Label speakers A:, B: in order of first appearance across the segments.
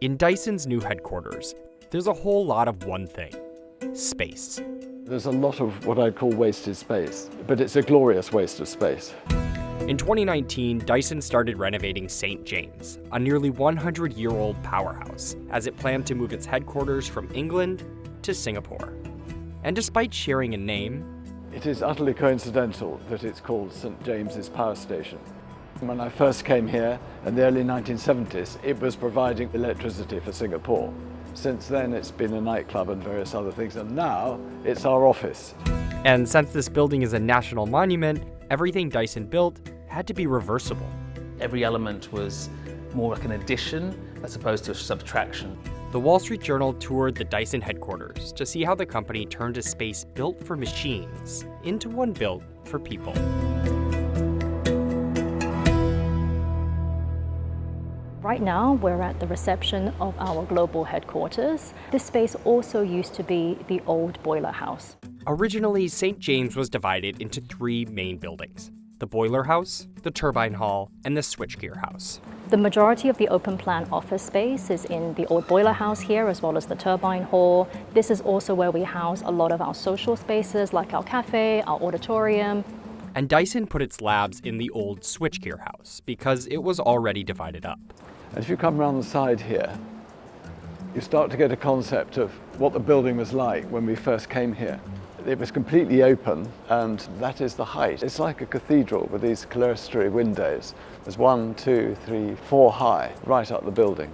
A: In Dyson's new headquarters, there's a whole lot of one thing: space.
B: There's a lot of what I'd call wasted space, but it's a glorious waste of space.
A: In 2019, Dyson started renovating St. James, a nearly 100-year-old powerhouse, as it planned to move its headquarters from England to Singapore. And despite sharing a name,
B: it is utterly coincidental that it's called St. James's Power Station. When I first came here in the early 1970s, it was providing electricity for Singapore. Since then, it's been a nightclub and various other things, and now it's our office.
A: And since this building is a national monument, everything Dyson built had to be reversible.
C: Every element was more like an addition as opposed to a subtraction.
A: The Wall Street Journal toured the Dyson headquarters to see how the company turned a space built for machines into one built for people.
D: Right now, we're at the reception of our global headquarters. This space also used to be the old boiler house.
A: Originally, St. James was divided into three main buildings: the boiler house, the turbine hall, and the switchgear house.
D: The majority of the open plan office space is in the old boiler house here, as well as the turbine hall. This is also where we house a lot of our social spaces, like our cafe, our auditorium.
A: And Dyson put its labs in the old switchgear house because it was already divided up.
B: And if you come around the side here, you start to get a concept of what the building was like when we first came here. It was completely open, and that is the height. It's like a cathedral with these clerestory windows. There's 1, 2, 3, 4 high, right up the building.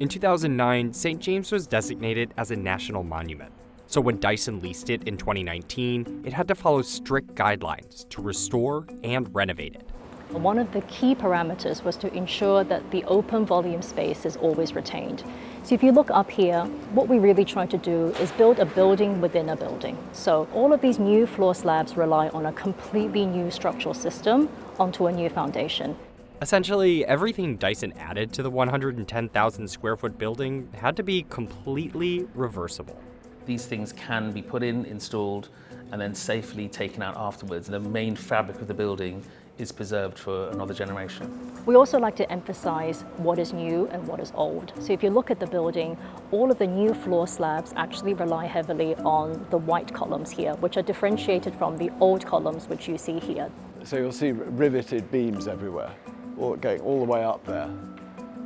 A: In 2009, St. James was designated as a national monument. So when Dyson leased it in 2019, it had to follow strict guidelines to restore and renovate it.
D: One of the key parameters was to ensure that the open volume space is always retained. So if you look up here, what we really try to do is build a building within a building. So all of these new floor slabs rely on a completely new structural system onto a new foundation.
A: Essentially, everything Dyson added to the 110,000 square foot building had to be completely reversible.
C: These things can be put in, installed, and then safely taken out afterwards. The main fabric of the building is preserved for another generation.
D: We also like to emphasize what is new and what is old. So if you look at the building, all of the new floor slabs actually rely heavily on the white columns here, which are differentiated from the old columns which you see here.
B: So you'll see riveted beams everywhere, going all the way up there.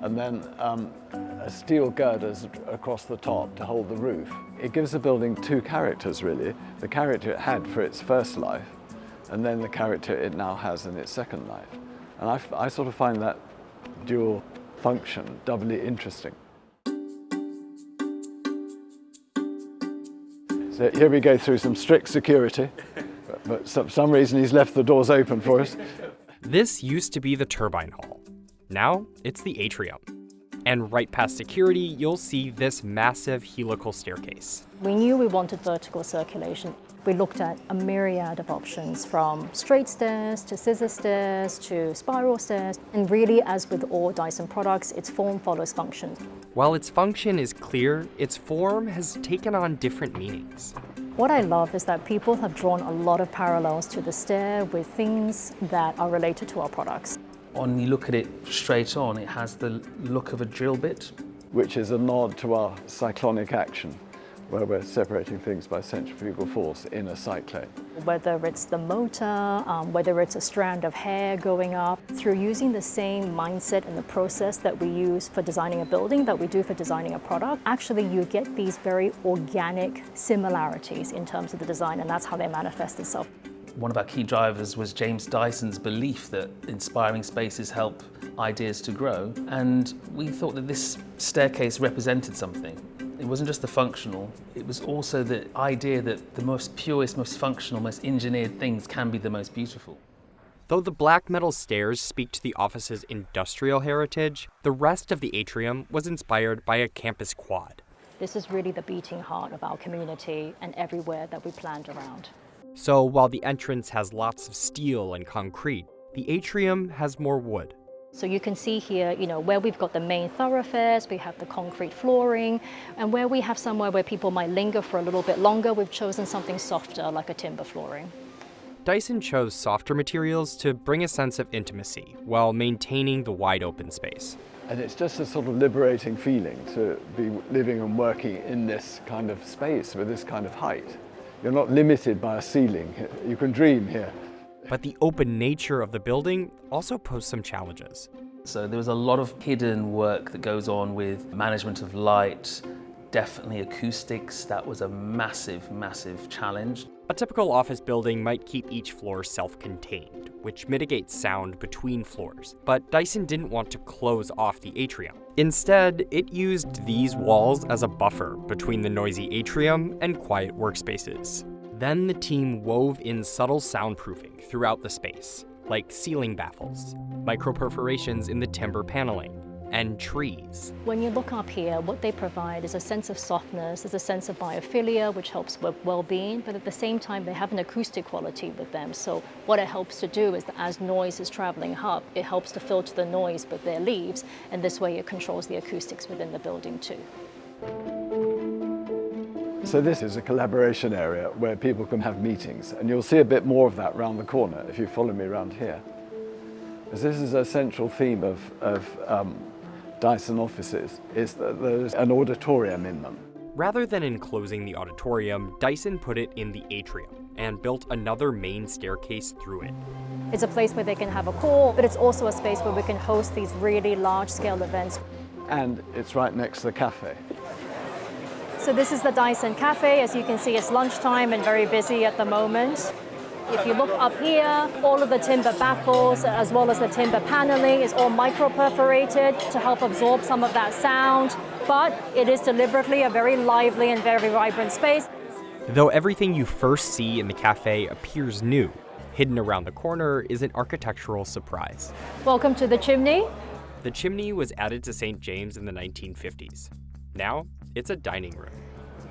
B: And then steel girders across the top to hold the roof. It gives the building two characters, really. The character it had for its first life, and then the character it now has in its second life. And I sort of find that dual function doubly interesting. So here we go through some strict security, but for some reason he's left the doors open for us.
A: This used to be the turbine hall. Now it's the atrium. And right past security, you'll see this massive helical staircase.
D: We knew we wanted vertical circulation. We looked at a myriad of options, from straight stairs to scissor stairs to spiral stairs. And really, as with all Dyson products, its form follows function.
A: While its function is clear, its form has taken on different meanings.
D: What I love is that people have drawn a lot of parallels to the stair with things that are related to our products.
C: When you look at it straight on, it has the look of a drill bit.
B: Which is a nod to our cyclonic action, where we're separating things by centrifugal force in a cyclone.
D: Whether it's the motor, whether it's a strand of hair going up, through using the same mindset and the process that we use for designing a building that we do for designing a product, actually you get these very organic similarities in terms of the design, and that's how they manifest itself.
C: One of our key drivers was James Dyson's belief that inspiring spaces help ideas to grow, and we thought that this staircase represented something. It wasn't just the functional, it was also the idea that the most purest, most functional, most engineered things can be the most beautiful.
A: Though the black metal stairs speak to the office's industrial heritage, the rest of the atrium was inspired by a campus quad.
D: This is really the beating heart of our community and everywhere that we planned around.
A: So while the entrance has lots of steel and concrete, the atrium has more wood.
D: So you can see here, where we've got the main thoroughfares, we have the concrete flooring, and where we have somewhere where people might linger for a little bit longer, we've chosen something softer, like a timber flooring.
A: Dyson chose softer materials to bring a sense of intimacy while maintaining the wide open space.
B: And it's just a sort of liberating feeling to be living and working in this kind of space with this kind of height. You're not limited by a ceiling. You can dream here.
A: But the open nature of the building also posed some challenges.
C: So there was a lot of hidden work that goes on with management of light, definitely acoustics. That was a massive, massive challenge.
A: A typical office building might keep each floor self-contained, which mitigates sound between floors. But Dyson didn't want to close off the atrium. Instead, it used these walls as a buffer between the noisy atrium and quiet workspaces. Then the team wove in subtle soundproofing throughout the space, like ceiling baffles, micro-perforations in the timber paneling, and trees.
D: When you look up here, what they provide is a sense of softness, there's a sense of biophilia, which helps with well-being, but at the same time, they have an acoustic quality with them. So what it helps to do is that as noise is traveling up, it helps to filter the noise with their leaves, and this way it controls the acoustics within the building too.
B: So this is a collaboration area where people can have meetings, and you'll see a bit more of that round the corner if you follow me around here. Because this is a central theme of Dyson offices, is that there's an auditorium in them.
A: Rather than enclosing the auditorium, Dyson put it in the atrium and built another main staircase through it.
D: It's a place where they can have a call, but it's also a space where we can host these really large-scale events.
B: And it's right next to the cafe.
D: So this is the Dyson Cafe. As you can see, it's lunchtime and very busy at the moment. If you look up here, all of the timber baffles as well as the timber paneling is all micro-perforated to help absorb some of that sound, but it is deliberately a very lively and very vibrant space.
A: Though everything you first see in the cafe appears new, hidden around the corner is an architectural surprise.
D: Welcome to the chimney.
A: The chimney was added to St. James in the 1950s. Now, it's a dining room.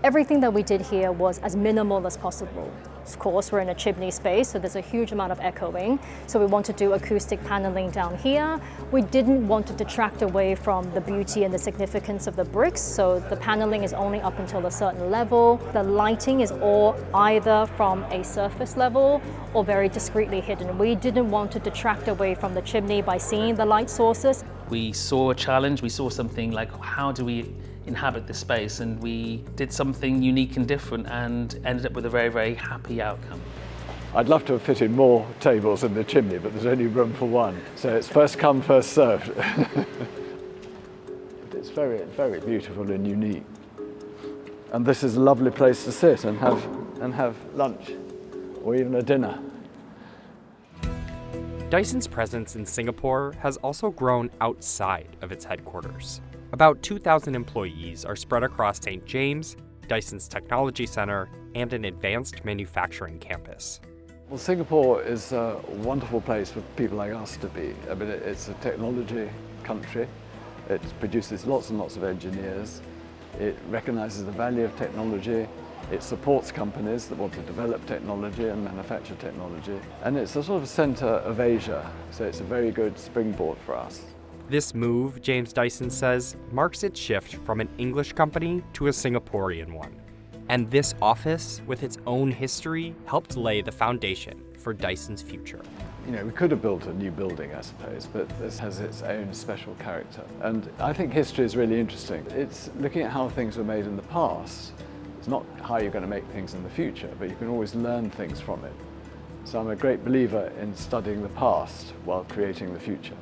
D: Everything that we did here was as minimal as possible. Of course, we're in a chimney space, so there's a huge amount of echoing. So we want to do acoustic paneling down here. We didn't want to detract away from the beauty and the significance of the bricks, so the paneling is only up until a certain level. The lighting is all either from a surface level or very discreetly hidden. We didn't want to detract away from the chimney by seeing the light sources.
C: We saw a challenge, we saw something like, how do we inhabit this space? And we did something unique and different and ended up with a very, very happy outcome.
B: I'd love to have fitted more tables in the chimney, but there's only room for one. So it's first come, first served. It's very, very beautiful and unique. And this is a lovely place to sit and have lunch or even a dinner.
A: Dyson's presence in Singapore has also grown outside of its headquarters. About 2,000 employees are spread across St. James, Dyson's Technology Center, and an advanced manufacturing campus.
B: Well, Singapore is a wonderful place for people like us to be. I mean, it's a technology country. It produces lots and lots of engineers. It recognizes the value of technology. It supports companies that want to develop technology and manufacture technology. And it's a sort of center of Asia, so it's a very good springboard for us.
A: This move, James Dyson says, marks its shift from an English company to a Singaporean one. And this office, with its own history, helped lay the foundation for Dyson's future.
B: You know, we could have built a new building, I suppose, but this has its own special character. And I think history is really interesting. It's looking at how things were made in the past. It's not how you're going to make things in the future, but you can always learn things from it. So I'm a great believer in studying the past while creating the future.